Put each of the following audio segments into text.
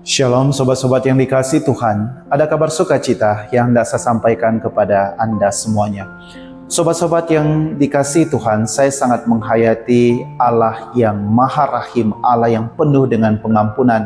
Shalom sobat-sobat yang dikasih Tuhan, ada kabar sukacita yang hendak saya sampaikan kepada Anda semuanya. Sobat-sobat yang dikasih Tuhan, saya sangat menghayati Allah yang Maha Rahim, Allah yang penuh dengan pengampunan.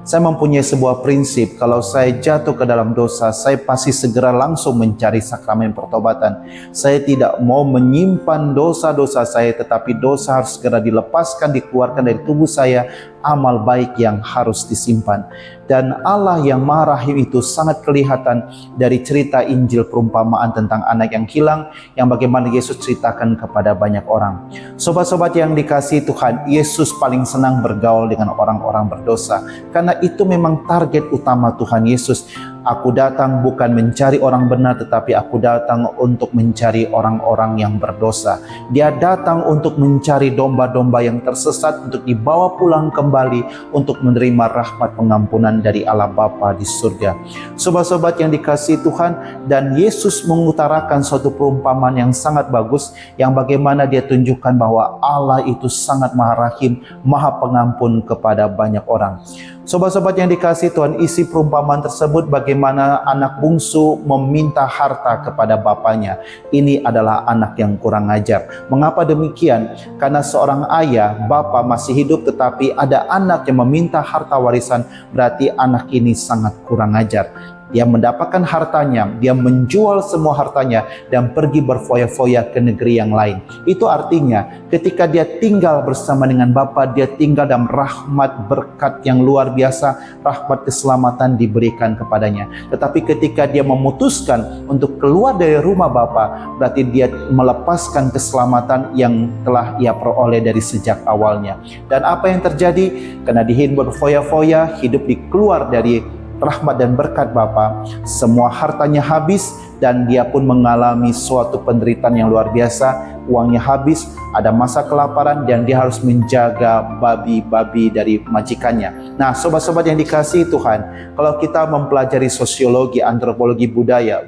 Saya mempunyai sebuah prinsip, kalau saya jatuh ke dalam dosa, saya pasti segera langsung mencari sakramen pertobatan. Saya tidak mau menyimpan dosa-dosa saya, tetapi dosa harus segera dilepaskan, dikeluarkan dari tubuh saya, amal baik yang harus disimpan. Dan Allah yang Maha Rahim itu sangat kelihatan dari cerita Injil perumpamaan tentang anak yang hilang, yang bagaimana Yesus ceritakan kepada banyak orang. Sobat-sobat yang dikasihi Tuhan, Yesus paling senang bergaul dengan orang-orang berdosa, karena itu memang target utama Tuhan Yesus. Aku datang bukan mencari orang benar, tetapi aku datang untuk mencari orang-orang yang berdosa. Dia datang untuk mencari domba-domba yang tersesat, untuk dibawa pulang kembali, untuk menerima rahmat pengampunan dari Allah Bapa di surga. Sobat-sobat yang dikasihi Tuhan, dan Yesus mengutarakan suatu perumpamaan yang sangat bagus, yang bagaimana dia tunjukkan bahwa Allah itu sangat Maha Rahim, Maha Pengampun kepada banyak orang. Sobat-sobat yang dikasihi Tuhan, isi perumpamaan tersebut bagaimana anak bungsu meminta harta kepada bapaknya. Ini adalah anak yang kurang ajar. Mengapa demikian? Karena seorang ayah, bapa masih hidup, tetapi ada anak yang meminta harta warisan, berarti anak ini sangat kurang ajar. Dia mendapatkan hartanya, dia menjual semua hartanya dan pergi berfoya-foya ke negeri yang lain. Itu artinya ketika dia tinggal bersama dengan Bapa, dia tinggal dalam rahmat berkat yang luar biasa, rahmat keselamatan diberikan kepadanya. Tetapi ketika dia memutuskan untuk keluar dari rumah Bapa, berarti dia melepaskan keselamatan yang telah ia peroleh dari sejak awalnya. Dan apa yang terjadi? Karena dia berfoya-foya, hidup dikeluar dari rahmat dan berkat Bapa, semua hartanya habis dan dia pun mengalami suatu penderitaan yang luar biasa. Uangnya habis, ada masa kelaparan dan dia harus menjaga babi-babi dari majikannya. Nah, sobat-sobat yang dikasihi Tuhan, kalau kita mempelajari sosiologi, antropologi budaya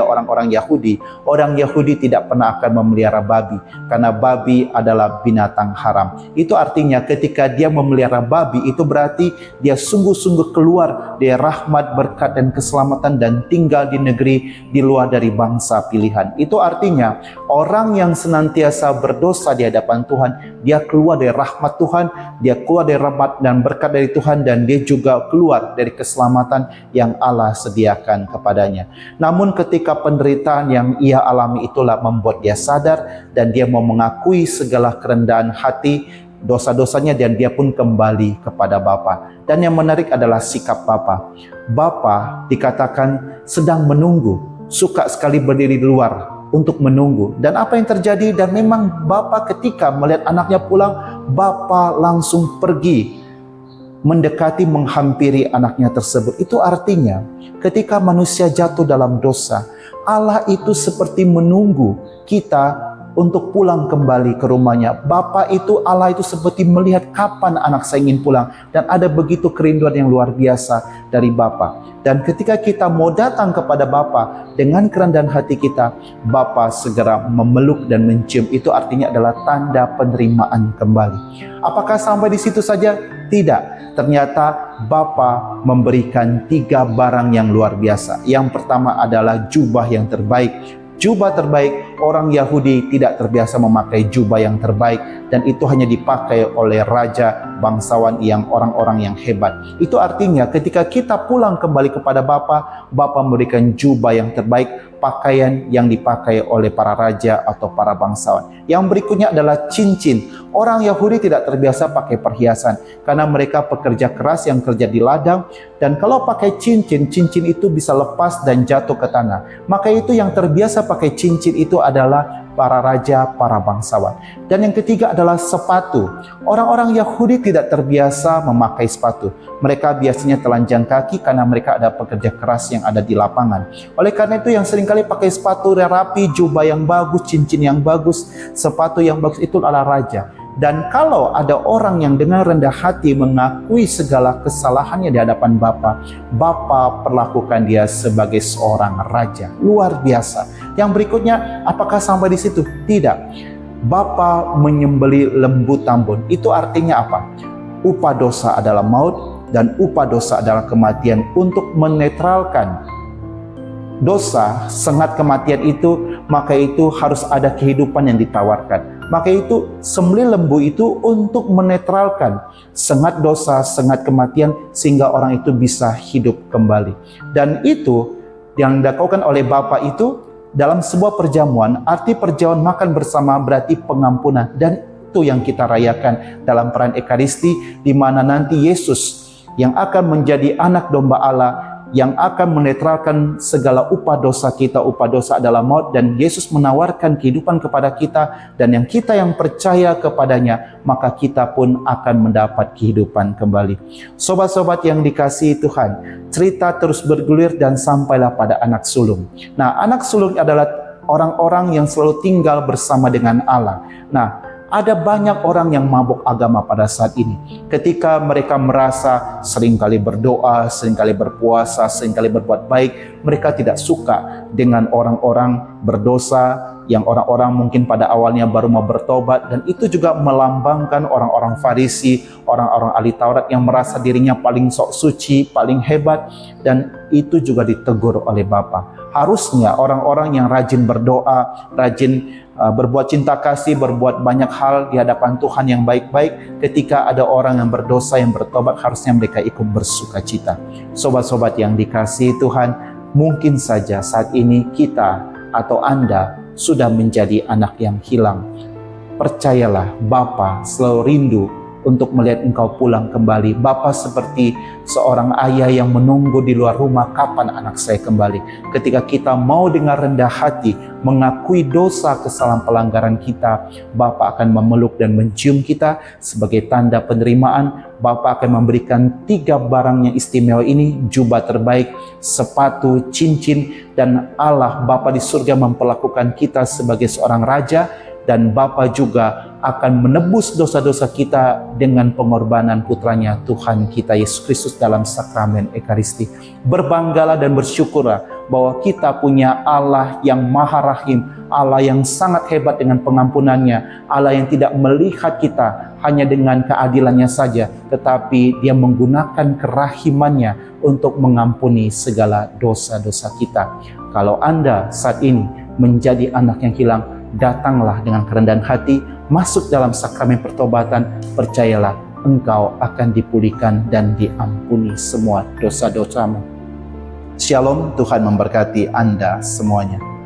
orang-orang Yahudi tidak pernah akan memelihara babi, karena babi adalah binatang haram. Itu artinya ketika dia memelihara babi, itu berarti dia sungguh-sungguh keluar dari rahmat, berkat dan keselamatan dan tinggal di negeri di luar dari bangsa pilihan. Itu artinya orang yang senantiasa berdosa di hadapan Tuhan, dia keluar dari rahmat Tuhan, dia keluar dari rahmat dan berkat dari Tuhan, dan dia juga keluar dari keselamatan yang Allah sediakan kepadanya. Namun ketika penderitaan yang ia alami itulah membuat dia sadar dan dia mau mengakui segala kerendahan hati, dosa-dosanya, dan dia pun kembali kepada Bapa. Dan yang menarik adalah sikap Bapa. Bapa dikatakan sedang menunggu, suka sekali berdiri di luar untuk menunggu. Dan apa yang terjadi? Dan memang Bapa ketika melihat anaknya pulang, Bapa langsung pergi mendekati, menghampiri anaknya tersebut. Itu artinya ketika manusia jatuh dalam dosa, Allah itu seperti menunggu kita untuk pulang kembali ke rumahnya. Bapa itu, Allah itu seperti melihat kapan anak saya ingin pulang, dan ada begitu kerinduan yang luar biasa dari Bapa. Dan ketika kita mau datang kepada Bapa dengan kerendahan hati kita, Bapa segera memeluk dan mencium. Itu artinya adalah tanda penerimaan kembali. Apakah sampai di situ saja? Tidak. Ternyata Bapa memberikan 3 barang yang luar biasa. Yang pertama adalah jubah yang terbaik. Jubah terbaik, orang Yahudi tidak terbiasa memakai jubah yang terbaik, dan itu hanya dipakai oleh raja, bangsawan, yang orang-orang yang hebat. Itu artinya ketika kita pulang kembali kepada Bapa, Bapa memberikan jubah yang terbaik, pakaian yang dipakai oleh para raja atau para bangsawan. Yang berikutnya adalah cincin. Orang Yahudi tidak terbiasa pakai perhiasan karena mereka pekerja keras yang kerja di ladang, dan kalau pakai cincin, cincin itu bisa lepas dan jatuh ke tanah. Maka itu yang terbiasa pakai cincin itu adalah para raja, para bangsawan. Dan yang ketiga adalah sepatu. Orang-orang Yahudi tidak terbiasa memakai sepatu. Mereka biasanya telanjang kaki karena mereka ada pekerja keras yang ada di lapangan. Oleh karena itu yang seringkali pakai sepatu yang rapi, jubah yang bagus, cincin yang bagus, sepatu yang bagus, itu adalah raja. Dan kalau ada orang yang dengan rendah hati mengakui segala kesalahannya di hadapan Bapa, Bapa perlakukan dia sebagai seorang raja. Luar biasa. Yang berikutnya, apakah sampai di situ? Tidak. Bapa menyembelih lembu tambun. Itu artinya apa? Upah dosa adalah maut, dan upah dosa adalah kematian. Untuk menetralkan dosa, sengat kematian itu, maka itu harus ada kehidupan yang ditawarkan. Maka itu sembelih lembu itu untuk menetralkan sengat dosa, sengat kematian, sehingga orang itu bisa hidup kembali. Dan itu yang dilakukan oleh Bapa itu dalam sebuah perjamuan. Arti perjamuan makan bersama berarti pengampunan, dan itu yang kita rayakan dalam peran Ekaristi, di mana nanti Yesus yang akan menjadi anak domba Allah, yang akan menetralkan segala upah dosa kita. Upah dosa adalah maut, dan Yesus menawarkan kehidupan kepada kita, dan yang kita yang percaya kepadanya, maka kita pun akan mendapat kehidupan kembali. Sobat-sobat yang dikasihi Tuhan, cerita terus bergulir dan sampailah pada anak sulung. Nah, anak sulung adalah orang-orang yang selalu tinggal bersama dengan Allah. Nah, ada banyak orang yang mabuk agama pada saat ini. Ketika mereka merasa seringkali berdoa, seringkali berpuasa, seringkali berbuat baik, mereka tidak suka dengan orang-orang berdosa, yang orang-orang mungkin pada awalnya baru mau bertobat. Dan itu juga melambangkan orang-orang Farisi, orang-orang ahli Taurat yang merasa dirinya paling sok suci, paling hebat. Dan itu juga ditegur oleh Bapa. Harusnya orang-orang yang rajin berdoa, rajin berbuat cinta kasih, berbuat banyak hal di hadapan Tuhan yang baik-baik, ketika ada orang yang berdosa, yang bertobat, harusnya mereka ikut bersuka cita. Sobat-sobat yang dikasihi Tuhan, mungkin saja saat ini kita atau Anda sudah menjadi anak yang hilang. Percayalah, Bapa selalu rindu untuk melihat engkau pulang kembali. Bapa seperti seorang ayah yang menunggu di luar rumah, kapan anak saya kembali. Ketika kita mau dengan rendah hati mengakui dosa, kesalahan, pelanggaran kita, Bapa akan memeluk dan mencium kita sebagai tanda penerimaan. Bapa akan memberikan 3 barang yang istimewa ini: jubah terbaik, sepatu, cincin, dan Allah Bapa di surga memperlakukan kita sebagai seorang raja. Dan Bapa juga akan menebus dosa-dosa kita dengan pengorbanan putranya Tuhan kita Yesus Kristus dalam sakramen Ekaristi. Berbanggalah dan bersyukurlah bahwa kita punya Allah yang Maha Rahim, Allah yang sangat hebat dengan pengampunannya, Allah yang tidak melihat kita hanya dengan keadilannya saja, tetapi Dia menggunakan kerahimannya untuk mengampuni segala dosa-dosa kita. Kalau Anda saat ini menjadi anak yang hilang, datanglah dengan kerendahan hati, masuk dalam sakramen pertobatan. Percayalah, engkau akan dipulihkan dan diampuni semua dosa-dosamu. Shalom, Tuhan memberkati Anda semuanya.